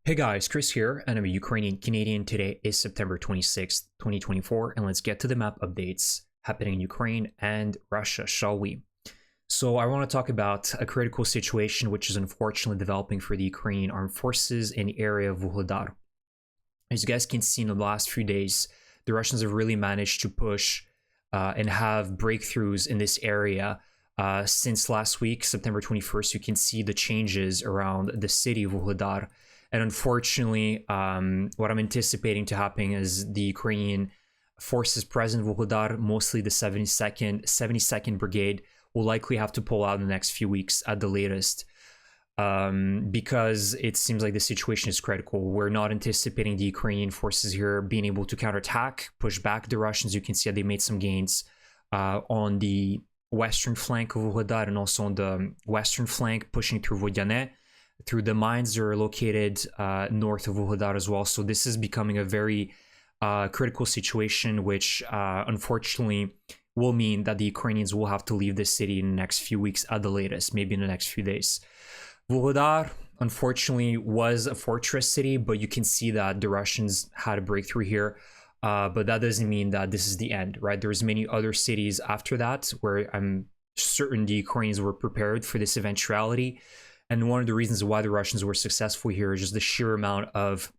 Hey guys, Chris here, and I'm a Ukrainian Canadian. Today is September 26th, 2024, and let's get to the map updates happening in Ukraine and Russia, shall we? So I want to talk about a critical situation which is unfortunately developing for the Ukrainian armed forces in the area of Vuhledar. As you guys can see in the last few days, the Russians have really managed to push and have breakthroughs in this area. Since last week, September 21st, you can see the changes around the city of Vuhledar. And unfortunately, what I'm anticipating to happen is the Ukrainian forces present in Vuhledar, mostly the 72nd Brigade, will likely have to pull out in the next few weeks at the latest, because it seems like the situation is critical. We're not anticipating the Ukrainian forces here being able to counterattack, push back the Russians. You can see that they made some gains on the western flank of Vuhledar and also on the western flank, pushing through Vodane. Through the mines that are located north of Vuhledar as well. So this is becoming a very critical situation, which unfortunately will mean that the Ukrainians will have to leave this city in the next few weeks at the latest, maybe in the next few days. Vuhledar, unfortunately, was a fortress city, but you can see that the Russians had a breakthrough here. But that doesn't mean that this is the end, right? There's many other cities after that where I'm certain the Ukrainians were prepared for this eventuality. And one of the reasons why the Russians were successful here is just the sheer amount of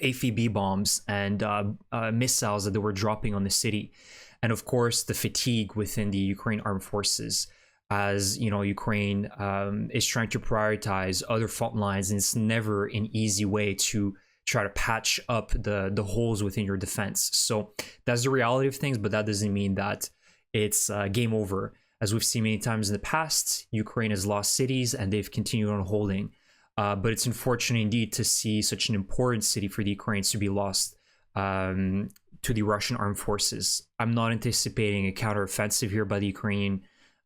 AFB bombs and missiles that they were dropping on the city. And of course, the fatigue within the Ukraine armed forces, as you know, Ukraine is trying to prioritize other front lines, and it's never an easy way to try to patch up the holes within your defense. So that's the reality of things, but that doesn't mean that it's game over. As we've seen many times in the past, Ukraine has lost cities and they've continued on holding. But it's unfortunate indeed to see such an important city for the Ukrainians to be lost to the Russian armed forces. I'm not anticipating a counteroffensive here by the Ukrainian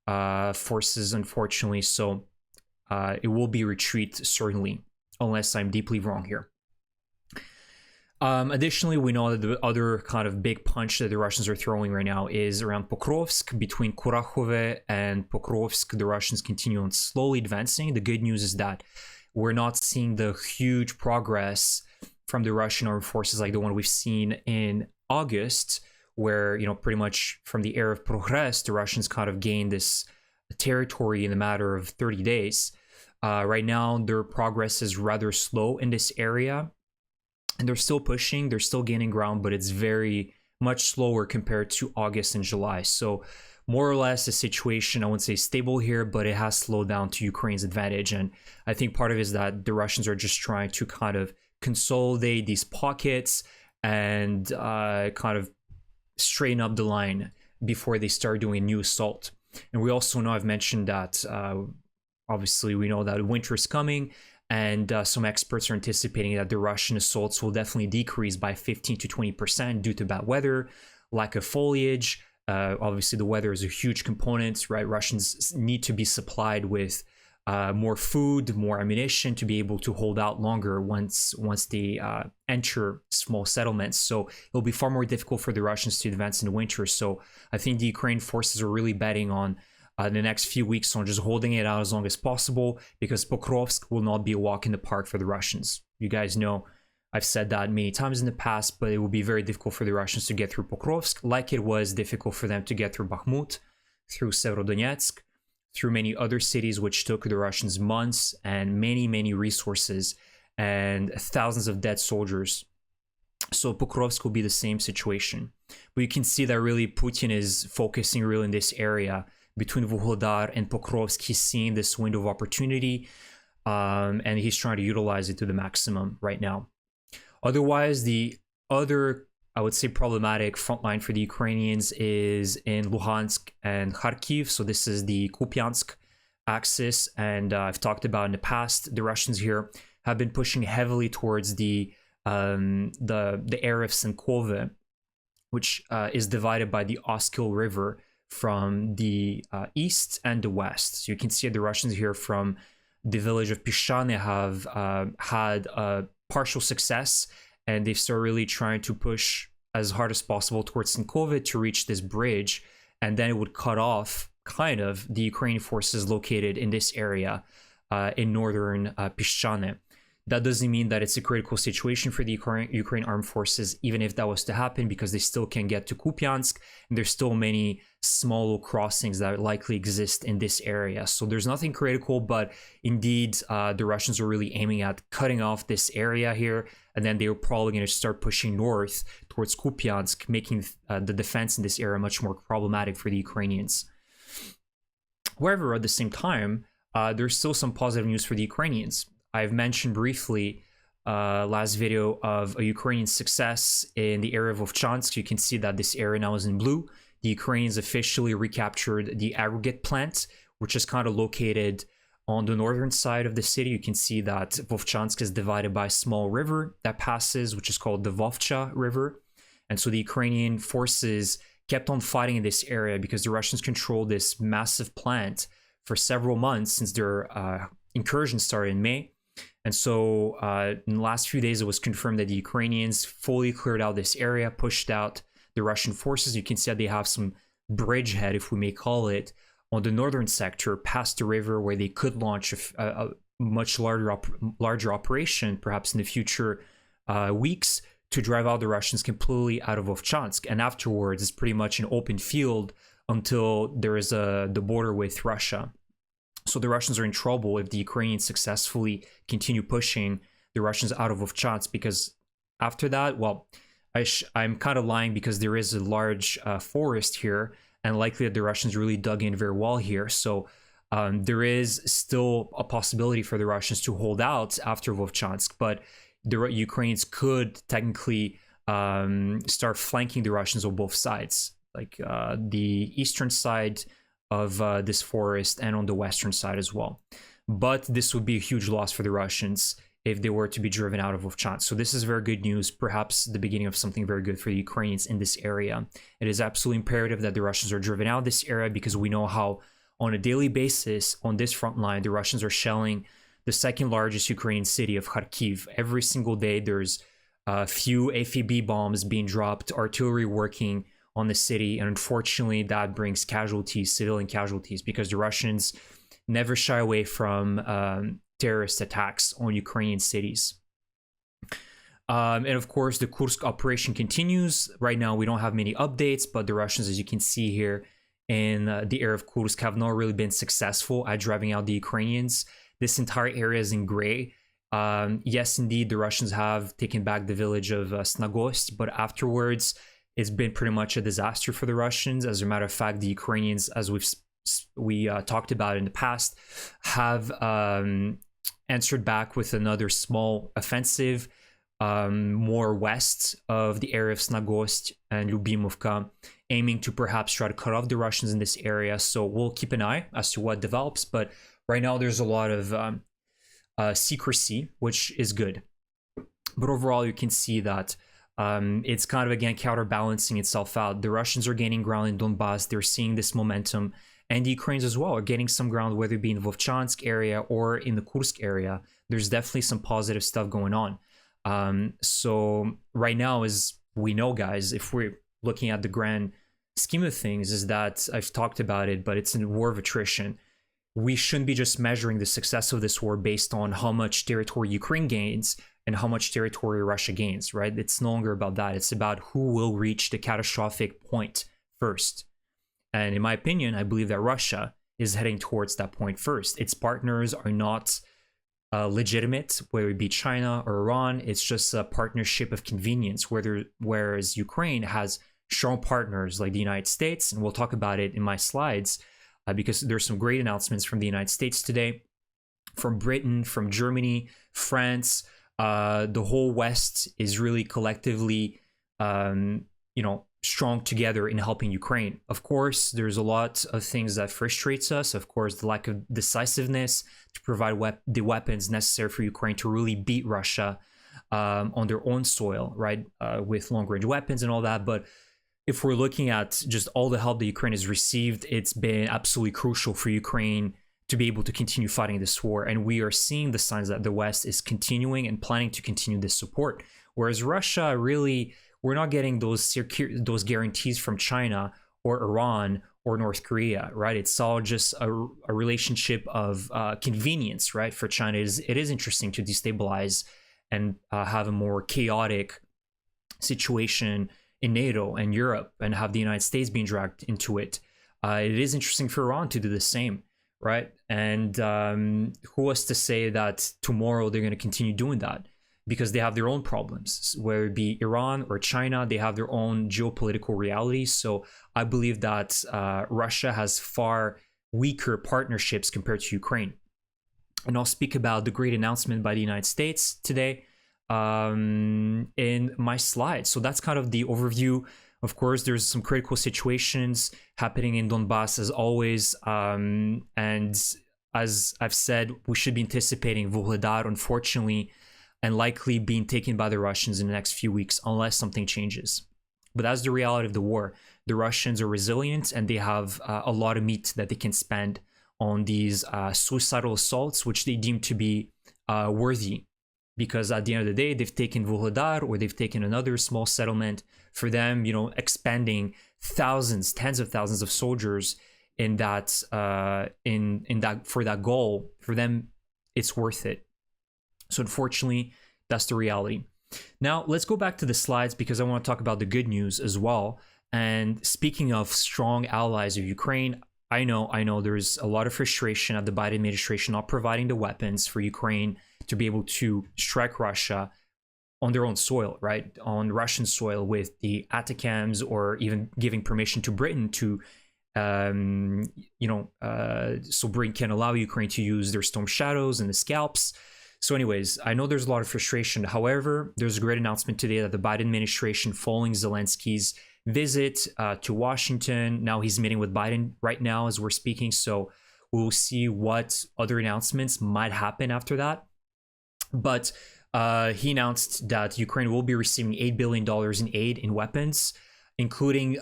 forces, unfortunately. So it will be retreat, certainly, unless I'm deeply wrong here. Additionally, we know that the other kind of big punch that the Russians are throwing right now is around Pokrovsk. Between Kurakhove and Pokrovsk, the Russians continue on slowly advancing. The good news is that we're not seeing the huge progress from the Russian armed forces like the one we've seen in August, where, you know, pretty much from the era of Progress, the Russians kind of gained this territory in a matter of 30 days. Right now, their progress is rather slow in this area. And they're still pushing, they're still gaining ground, but it's very much slower compared to August and July. So more or less the situation, I wouldn't say stable here, but it has slowed down to Ukraine's advantage. And I think part of it is that the Russians are just trying to kind of consolidate these pockets and kind of straighten up the line before they start doing a new assault. And we also know, I've mentioned that obviously we know that winter is coming. And some experts are anticipating that the Russian assaults will definitely decrease by 15 to 20% due to bad weather, lack of foliage. Obviously, the weather is a huge component, right? Russians need to be supplied with more food, more ammunition to be able to hold out longer once they enter small settlements. So it'll be far more difficult for the Russians to advance in the winter. So I think the Ukraine forces are really betting on the next few weeks on just holding it out as long as possible, because Pokrovsk will not be a walk in the park for the Russians. You guys know I've said that many times in the past, but it will be very difficult for the Russians to get through Pokrovsk, like it was difficult for them to get through Bakhmut, through Severodonetsk, through many other cities, which took the Russians months and many resources and thousands of dead soldiers. So Pokrovsk will be the same situation. But you can see that really Putin is focusing really in this area. Between Vuhledar and Pokrovsk, he's seeing this window of opportunity, and he's trying to utilize it to the maximum right now. Otherwise, the other, I would say, problematic front line for the Ukrainians is in Luhansk and Kharkiv. So this is the Kupiansk axis, and I've talked about in the past, the Russians here have been pushing heavily towards the area of Sankove, which is divided by the Oskil River from the east and the west. So you can see the Russians here from the village of Pishane have had a partial success, and they've started really trying to push as hard as possible towards Sankove to reach this bridge, and then it would cut off kind of the Ukrainian forces located in this area in northern Pishane. That doesn't mean that it's a critical situation for the Ukraine armed forces, even if that was to happen, because they still can get to Kupiansk, and there's still many small crossings that likely exist in this area. So there's nothing critical, but indeed, the Russians are really aiming at cutting off this area here, and then they're probably going to start pushing north towards Kupiansk, making the defense in this area much more problematic for the Ukrainians. However, at the same time, there's still some positive news for the Ukrainians. I've mentioned briefly last video of a Ukrainian success in the area of Vovchansk. You can see that this area now is in blue. The Ukrainians officially recaptured the aggregate plant, which is kind of located on the northern side of the city. You can see that Vovchansk is divided by a small river that passes, which is called the Vovcha River. And so the Ukrainian forces kept on fighting in this area because the Russians controlled this massive plant for several months since their incursion started in May. And so in the last few days, it was confirmed that the Ukrainians fully cleared out this area, pushed out the Russian forces. You can see that they have some bridgehead, if we may call it, on the northern sector past the river, where they could launch a much larger operation, perhaps in the future weeks, to drive out the Russians completely out of Vovchansk. And afterwards, it's pretty much an open field until there is the border with Russia. So the Russians are in trouble if the Ukrainians successfully continue pushing the Russians out of Vovchansk, because after that, well, I'm kind of lying, because there is a large forest here, and likely that the Russians really dug in very well here. So there is still a possibility for the Russians to hold out after Vovchansk, but the Ukrainians could technically start flanking the Russians on both sides, like the eastern side of this forest and on the western side as well. But this would be a huge loss for the Russians if they were to be driven out of Vovchansk. So this is very good news, perhaps the beginning of something very good for the Ukrainians in this area. It is absolutely imperative that the Russians are driven out of this area, because we know how on a daily basis on this front line, the Russians are shelling the second largest Ukrainian city of Kharkiv. Every single day, there's a few FAB bombs being dropped, artillery working on the city, and unfortunately that brings casualties, civilian casualties, because the Russians never shy away from terrorist attacks on Ukrainian cities. And of course, the Kursk operation continues. Right now, we don't have many updates, but the Russians, as you can see here in the area of Kursk, have not really been successful at driving out the Ukrainians. This entire area is in gray. Yes, indeed, the Russians have taken back the village of Snagost, but afterwards, it's been pretty much a disaster for the Russians. As a matter of fact, the Ukrainians, as we talked about in the past, have answered back with another small offensive more west of the area of Snagost and Lyubimovka, aiming to perhaps try to cut off the Russians in this area. So we'll keep an eye as to what develops. But right now, there's a lot of secrecy, which is good. But overall, you can see that it's kind of, again, counterbalancing itself out. The Russians are gaining ground in Donbas. They're seeing this momentum. And the Ukrainians as well are getting some ground, whether it be in the Vovchansk area or in the Kursk area. There's definitely some positive stuff going on. So right now, as we know, guys, if we're looking at the grand scheme of things, is that I've talked about it, but it's a war of attrition. We shouldn't be just measuring the success of this war based on how much territory Ukraine gains and how much territory Russia gains, right? It's no longer about that. It's about who will reach the catastrophic point first. And in my opinion, I believe that Russia is heading towards that point first. Its partners are not legitimate, whether it be China or Iran. It's just a partnership of convenience, whereas Ukraine has strong partners like the United States, and we'll talk about it in my slides, because there's some great announcements from the United States today, from Britain, from Germany, France. The whole West is really collectively, strong together in helping Ukraine. Of course, there's a lot of things that frustrates us. Of course, the lack of decisiveness to provide the weapons necessary for Ukraine to really beat Russia on their own soil, right? With long-range weapons and all that. But if we're looking at just all the help that Ukraine has received, it's been absolutely crucial for Ukraine to be able to continue fighting this war. And we are seeing the signs that the West is continuing and planning to continue this support. Whereas Russia, really, we're not getting those guarantees from China or Iran or North Korea, right? It's all just a relationship of convenience, right? For China, it is interesting to destabilize and have a more chaotic situation in NATO and Europe and have the United States being dragged into it. It is interesting for Iran to do the same, right? And who was to say that tomorrow they're going to continue doing that? Because they have their own problems, whether it be Iran or China, they have their own geopolitical realities. So I believe that Russia has far weaker partnerships compared to Ukraine. And I'll speak about the great announcement by the United States today in my slides. So that's kind of the overview. Of course, there's some critical situations happening in Donbas as always. And as I've said, we should be anticipating Vuhledar, unfortunately, and likely being taken by the Russians in the next few weeks unless something changes. But that's the reality of the war. The Russians are resilient and they have a lot of meat that they can spend on these suicidal assaults, which they deem to be worthy. Because at the end of the day, they've taken Vuhledar or they've taken another small settlement. For them, expanding thousands, tens of thousands of soldiers in that for that goal, for them, it's worth it. So unfortunately, that's the reality. Now, let's go back to the slides because I want to talk about the good news as well. And speaking of strong allies of Ukraine, I know there's a lot of frustration at the Biden administration not providing the weapons for Ukraine to be able to strike Russia on their own soil, right? On Russian soil with the ATACMS, or even giving permission to Britain to, so Britain can allow Ukraine to use their Storm Shadows and the Scalps. So anyways, I know there's a lot of frustration. However, there's a great announcement today that the Biden administration, following Zelensky's visit to Washington, now he's meeting with Biden right now as we're speaking. So we'll see what other announcements might happen after that. But he announced that Ukraine will be receiving $8 billion in aid in weapons, including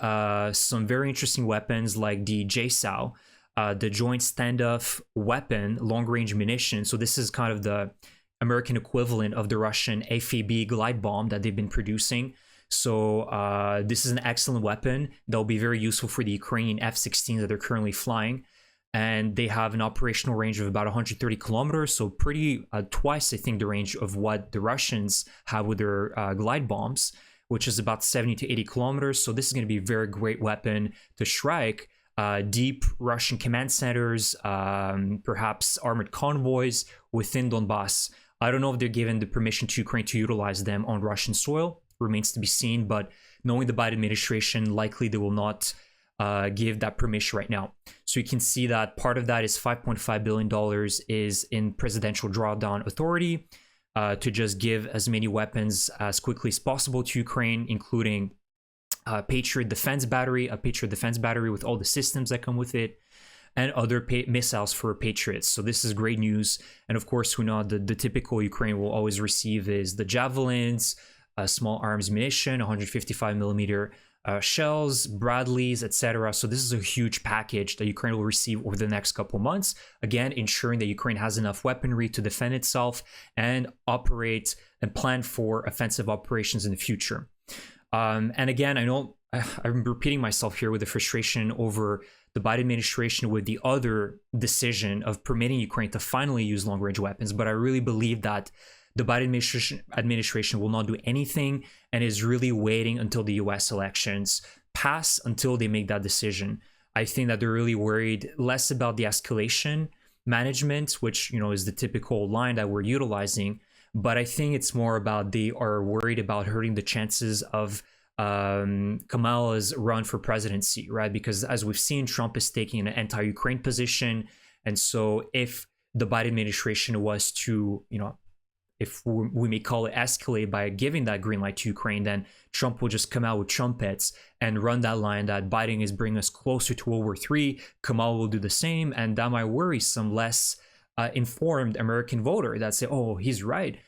some very interesting weapons like the JSOW, the Joint Standoff Weapon, long-range munition. So this is kind of the American equivalent of the Russian FAB glide bomb that they've been producing. So this is an excellent weapon that will be very useful for the Ukrainian F-16 that they're currently flying. And they have an operational range of about 130 kilometers, so pretty twice, I think, the range of what the Russians have with their glide bombs, which is about 70 to 80 kilometers. So this is going to be a very great weapon to strike deep Russian command centers, perhaps armored convoys within Donbas. I don't know if they're given the permission to Ukraine to utilize them on Russian soil. Remains to be seen, but knowing the Biden administration, likely they will not give that permission right now. So you can see that part of that is $5.5 billion is in presidential drawdown authority to just give as many weapons as quickly as possible to Ukraine, including Patriot defense battery, a Patriot defense battery with all the systems that come with it, and other missiles for Patriots. So this is great news. And of course, we know the typical Ukraine will always receive is the javelins, small arms munition, 155 millimeter shells, Bradleys, etc. So this is a huge package that Ukraine will receive over the next couple months. Again, ensuring that Ukraine has enough weaponry to defend itself and operate and plan for offensive operations in the future. And again, I know I'm repeating myself here with the frustration over the Biden administration with the other decision of permitting Ukraine to finally use long-range weapons, but I really believe that the Biden administration will not do anything and is really waiting until the US elections pass until they make that decision. I think that they're really worried less about the escalation management, which, is the typical line that we're utilizing, but I think it's more about they are worried about hurting the chances of Kamala's run for presidency, right? Because as we've seen, Trump is taking an anti-Ukraine position. And so if the Biden administration was to, if we may call it escalate by giving that green light to Ukraine, then Trump will just come out with trumpets and run that line that Biden is bringing us closer to World War III. Kamala will do the same, and that might worry some less informed American voter that say, oh, he's right.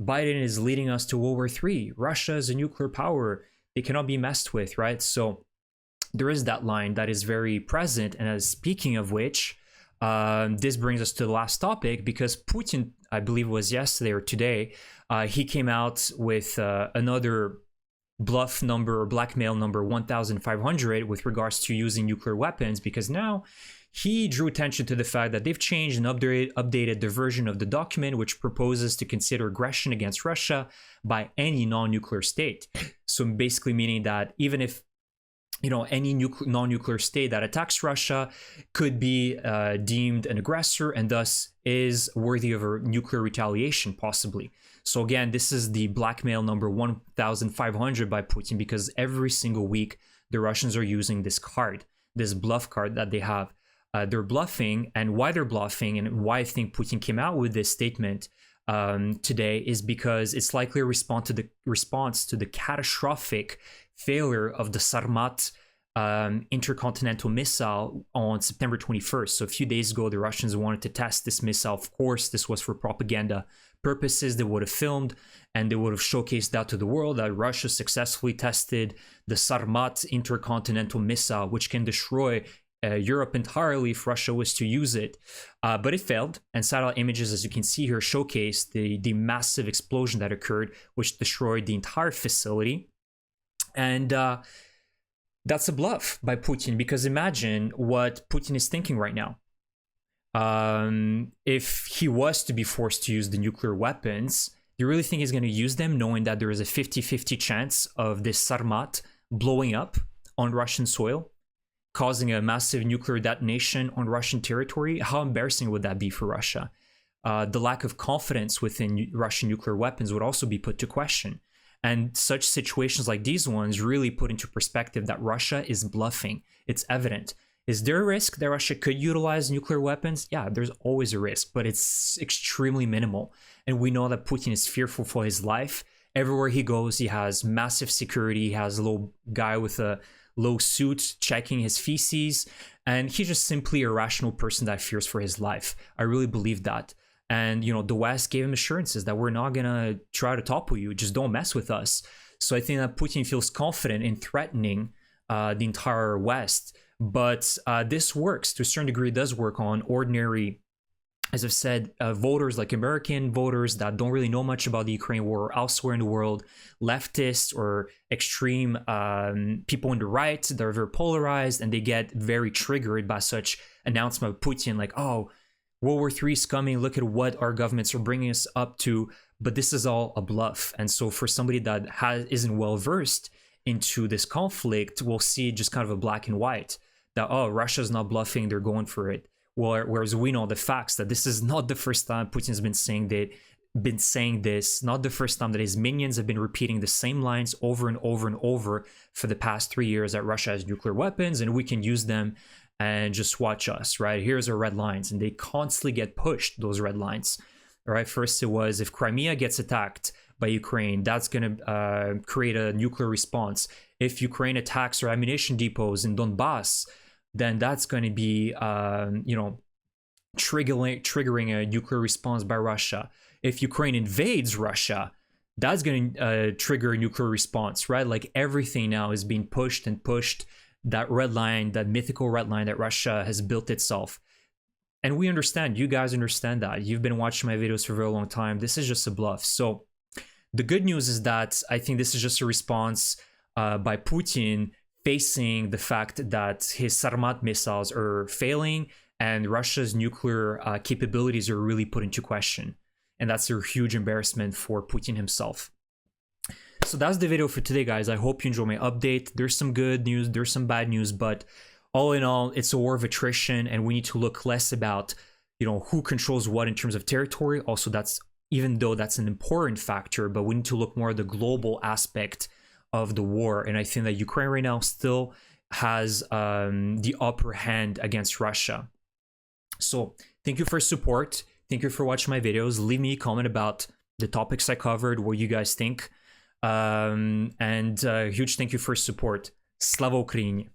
Biden is leading us to World War III. Russia is a nuclear power. They cannot be messed with, right? So there is that line that is very present. And as speaking of which, this brings us to the last topic, because Putin, I believe it was yesterday or today, he came out with another bluff number or blackmail number 1500 with regards to using nuclear weapons, because now he drew attention to the fact that they've changed and updated the version of the document which proposes to consider aggression against Russia by any non-nuclear state. So basically meaning that even if any non-nuclear state that attacks Russia could be deemed an aggressor and thus is worthy of a nuclear retaliation, possibly. So again, this is the blackmail number 1500 by Putin, because every single week the Russians are using this card, this bluff card that they have. They're bluffing, and why they're bluffing and why I think Putin came out with this statement today is because it's likely a response to the catastrophic failure of the Sarmat intercontinental missile on September 21st. So a few days ago, the Russians wanted to test this missile. Of course, this was for propaganda purposes. They would have filmed and they would have showcased that to the world that Russia successfully tested the Sarmat intercontinental missile, which can destroy Europe entirely if Russia was to use it. But it failed, and satellite images, as you can see here, showcase the massive explosion that occurred, which destroyed the entire facility. And that's a bluff by Putin, because imagine what Putin is thinking right now. If he was to be forced to use the nuclear weapons, do you really think he's going to use them, knowing that there is a 50-50 chance of this Sarmat blowing up on Russian soil, causing a massive nuclear detonation on Russian territory? How embarrassing would that be for Russia? The lack of confidence within Russian nuclear weapons would also be put to question. And such situations like these ones really put into perspective that Russia is bluffing. It's evident. Is there a risk that Russia could utilize nuclear weapons? Yeah, there's always a risk, but it's extremely minimal. And we know that Putin is fearful for his life. Everywhere he goes, he has massive security. He has a little guy with a low suit checking his feces. And he's just simply a rational person that fears for his life. I really believe that. And, the West gave him assurances that we're not going to try to topple you. Just don't mess with us. So I think that Putin feels confident in threatening the entire West. But this works to a certain degree. It does work on ordinary, as I've said, voters like American voters that don't really know much about the Ukraine war or elsewhere in the world, leftists or extreme people on the right that are very polarized, and they get very triggered by such announcement of Putin, like, oh, World War III is coming, look at what our governments are bringing us up to. But this is all a bluff. And so for somebody that isn't well versed into this conflict, we'll see just kind of a black and white that, oh, Russia's not bluffing, they're going for it. Whereas we know the facts that this is not the first time Putin's been saying this, not the first time that his minions have been repeating the same lines over and over and over for the past 3 years, that Russia has nuclear weapons and we can use them and just watch us, right? Here's our red lines. And they constantly get pushed, those red lines, right? First it was, if Crimea gets attacked by Ukraine, that's going to create a nuclear response. If Ukraine attacks our ammunition depots in Donbas, then that's going to be, triggering a nuclear response by Russia. If Ukraine invades Russia, that's going to trigger a nuclear response, right? Like everything now is being pushed and pushed. That red line, that mythical red line that Russia has built itself. And we understand, you guys understand that. You've been watching my videos for a very long time. This is just a bluff. So the good news is that I think this is just a response by Putin facing the fact that his Sarmat missiles are failing and Russia's nuclear capabilities are really put into question. And that's a huge embarrassment for Putin himself. So that's the video for today, guys. I hope you enjoy my update. There's some good news, there's some bad news, but all in all, it's a war of attrition, and we need to look less about, who controls what in terms of territory. Also, even though that's an important factor, but we need to look more at the global aspect of the war. And I think that Ukraine right now still has the upper hand against Russia. So thank you for support. Thank you for watching my videos. Leave me a comment about the topics I covered, what you guys think. And huge thank you for support. Slava Ukraini!